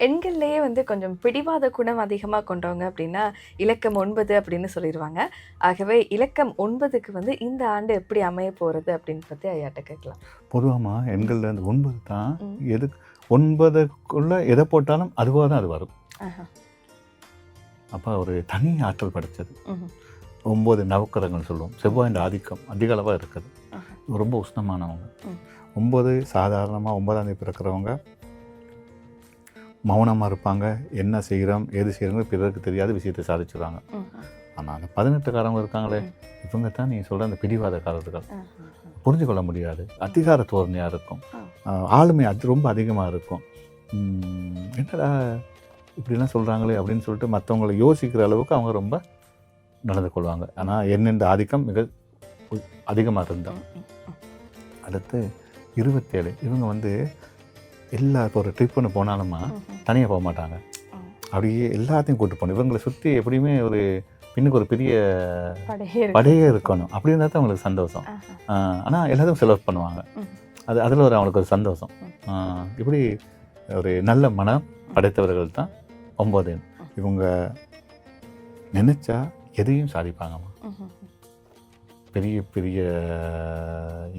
எண்கள்லேயே வந்து கொஞ்சம் பிடிவாத குணம் அதிகமாக கொண்டவங்க அப்படின்னா இலக்கம் 9 அப்படின்னு சொல்லிடுவாங்க. ஆகவே இலக்கம் 9க்கு வந்து இந்த ஆண்டு எப்படி அமைய போகிறது அப்படின்னு பற்றி ஐயாட்ட கேட்கலாம். பொதுவாக எண்களில் இந்த 9 தான். ம். எது 9க்குள்ள எதை போட்டாலும் அதுவாக தான் அது வரும். ஆஹா. அப்போ ஒரு தனி ஆற்றல் படைச்சது. ம்ஹும். 9 நவக்கிரகங்கள் சொல்லுவோம். செவ்வாயின் ஆதிக்கம் அதிக அளவாக இருக்குது. ஆஹா. ரொம்ப உஷ்ணமானவங்க. ம். 9 சாதாரணமாக 9ஆம் தேதி பிறக்கிறவங்க மௌனமாக இருப்பாங்க. என்ன செய்கிறோம் ஏது செய்கிறோங்க பிறருக்கு தெரியாத விஷயத்தை சாதிச்சுருவாங்க. ம்ஹும். ஆனால் அந்த 18காரங்க இருக்காங்களே, ம். இவங்க தான் நீங்கள் சொல்கிற அந்த பிடிவாதக்காரர்கள். ஆஹா. புரிஞ்சு கொள்ள முடியாது. அதிகார தோரணையாக இருக்கும். ஆ. ஆளுமை அது ரொம்ப அதிகமாக இருக்கும். என்னடா இப்படிலாம் சொல்கிறாங்களே அப்படின்னு சொல்லிட்டு மற்றவங்களை யோசிக்கிற அளவுக்கு அவங்க ரொம்ப நடந்து கொள்வாங்க. ஆனால் என்னென்ற ஆதிக்கம் மிக அதிகமாக இருந்தால். அடுத்து 27 இவங்க வந்து எல்லா இப்போ ஒரு ட்ரிப் ஒன்று போனாலுமா தனியாக போக மாட்டாங்க. அப்படியே எல்லாத்தையும் கூப்பிட்டு போகணும். இவங்களை சுற்றி எப்படியுமே ஒரு பின்னுக்கு ஒரு பெரிய படையே இருக்கணும். அப்படி இருந்தால் தான் அவங்களுக்கு சந்தோஷம். ஆனால் எல்லாத்தையும் செலவு பண்ணுவாங்க. அதில் ஒரு அவங்களுக்கு ஒரு சந்தோஷம். இப்படி ஒரு நல்ல மனம் படைத்தவர்கள் தான் 9. இவங்க நினச்சா எதையும் சாதிப்பாங்கம்மா. பெரிய பெரிய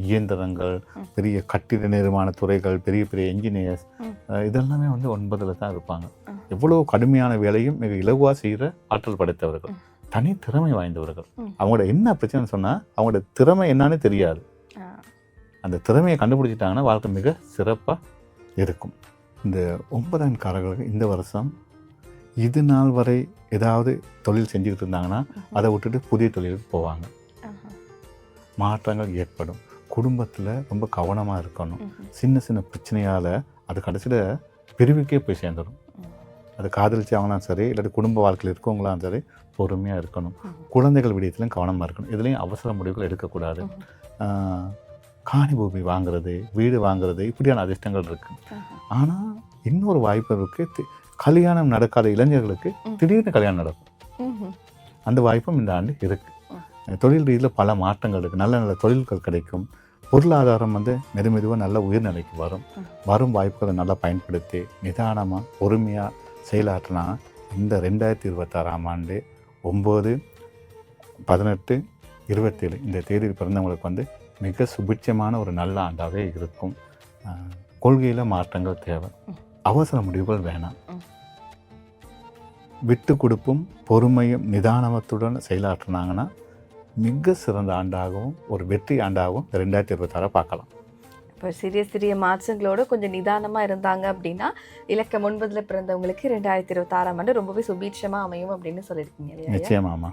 இயந்திரங்கள், பெரிய கட்டிட நிர்மாண துறைகள், பெரிய பெரிய என்ஜினியர்ஸ் இதெல்லாமே வந்து 9ல் தான் இருப்பாங்க. எவ்வளோ கடுமையான வேலையும் மிக இலகுவாக செய்கிற ஆற்றல் படைத்தவர்கள், தனி திறமை வாய்ந்தவர்கள். அவங்களோட என்ன பிரச்சனைன்னு சொன்னால் அவங்களோட திறமை என்னன்னு தெரியாது. அந்த திறமையை கண்டுபிடிச்சிட்டாங்கன்னா வாழ்க்கை மிக சிறப்பாக இருக்கும். இந்த 9ஆம் காரர்களுக்கு இந்த வருஷம் இது நாள் வரை ஏதாவது தொழில் செஞ்சுக்கிட்டு இருந்தாங்கன்னா அதை விட்டுட்டு புதிய தொழிலுக்கு போவாங்க. மாற்றங்கள் ஏற்படும். குடும்பத்தில் ரொம்ப கவனமாக இருக்கணும். சின்ன சின்ன பிரச்சனையால் அது கடைசியில் பிரிவுக்கே போய் சேர்ந்துடும். அது காதலிச்சவங்களாம் சரி, இல்லாட்டி குடும்ப வாழ்க்கையில் இருக்கவங்களாம் சரி, பொறுமையாக இருக்கணும். குழந்தைகள் விடயத்துலையும் கவனமாக இருக்கணும். இதுலேயும் அவசர முடிவுகள் எடுக்கக்கூடாது. காணி பூமி வாங்குறது, வீடு வாங்குறது, இப்படியான அதிர்ஷ்டங்கள் இருக்குது. ஆனால் இன்னொரு வாய்ப்பு இருக்குது. கல்யாணம் நடக்காத இளைஞர்களுக்கு திடீர்னு கல்யாணம் நடக்கும். அந்த வாய்ப்பும் இந்த ஆண்டு இருக்குது. தொழில் ரீதியில் பல மாற்றங்கள் இருக்குது. நல்ல நல்ல தொழில்கள் கிடைக்கும். பொருளாதாரம் வந்து மெதுவாக நல்ல உயர்நிலைக்கு வரும் வாய்ப்புகளை நல்லா பயன்படுத்தி நிதானமாக பொறுமையாக செயலாற்றினா இந்த 2026ஆம் ஆண்டு 9, 18, 27 இந்த தேதியில் பிறந்தவங்களுக்கு வந்து மிக சுபிட்சமான ஒரு நல்ல ஆண்டாகவே இருக்கும். கொள்கையில் மாற்றங்கள் தேவை. அவசர முடிவுகள் வேணாம். விட்டு கொடுப்பும் பொறுமையும் நிதானத்துடன் செயலாற்றினாங்கன்னா மிக சிறந்த ஆண்டாகவும் ஒரு வெற்றி ஆண்டாகவும் 2026 பார்க்கலாம். இப்போ சிறிய சிறிய மாற்றங்களோடு கொஞ்சம் நிதானமாக இருந்தாங்க அப்படின்னா இலக்கம் 9ல் பிறந்தவங்களுக்கு 2026ஆம் ஆண்டு ரொம்பவே சுபீட்சமாக அமையும் அப்படின்னு சொல்லியிருக்கீங்க இல்லையா? நிச்சயமாமா.